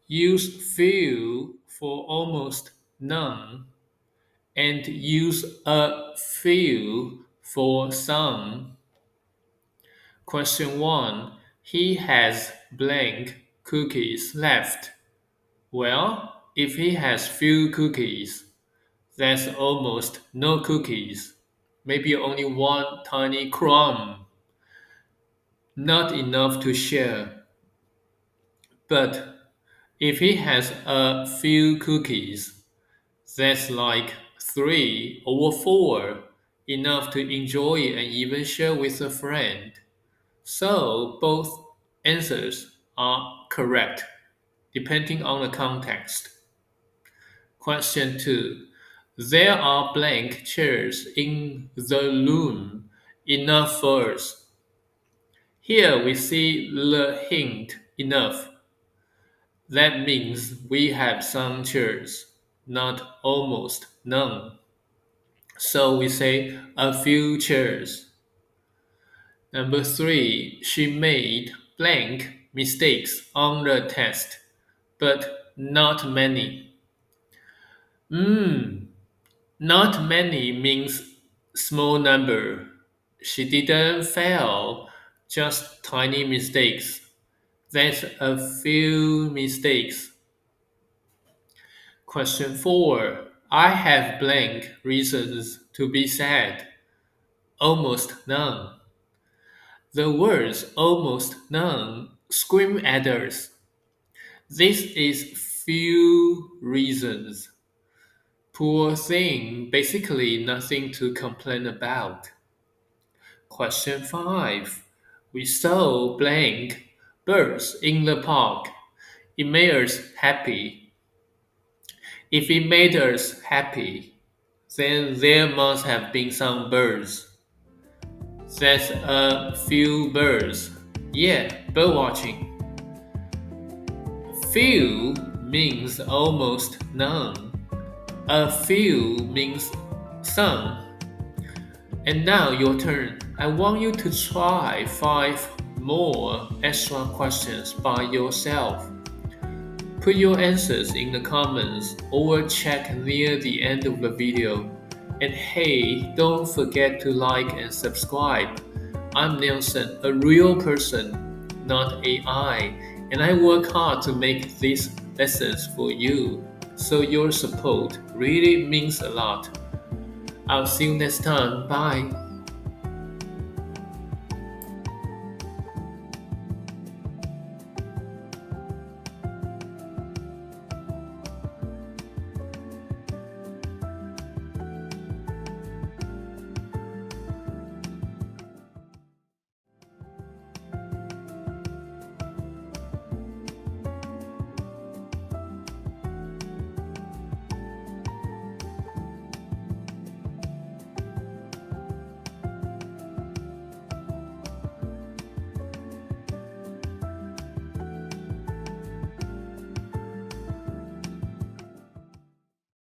Use few for almost none, and use a few for some. Question 1. He has blank cookies left. Well, if he has few cookies, that's almost no cookies. Maybe only one tiny crumb. Not enough to share. But if he has a few cookies, that's like 3/4, enough to enjoy and even share with a friend. So both answers are correct, depending on the context. Question 2. There are blank chairs in the room, enough for us. Here we see the hint enough. That means we have some chairs, not almost none. So we say a few chairs. Number 3, she made blank mistakes on the test, but not many. Not many means small number. She didn't fail, just tiny mistakes. That's a few mistakes. Question 4. I have blank reasons to be sad. Almost none. The words almost none scream at us. This is few reasons. Poor thing, basically nothing to complain about. Question 5. We saw blank birds in the park. It made us happy. If it made us happy, then there must have been some birds. That's a few birds. Yeah, bird watching. Few means almost none. A few means some. And now your turn. I want you to try 5 more extra questions by yourself. Put your answers in the comments or check near the end of the video. And hey, don't forget to like and subscribe. I'm Nelson, a real person, not AI, and I work hard to make these lessons for you. So your support really means a lot. I'll see you next time. Bye.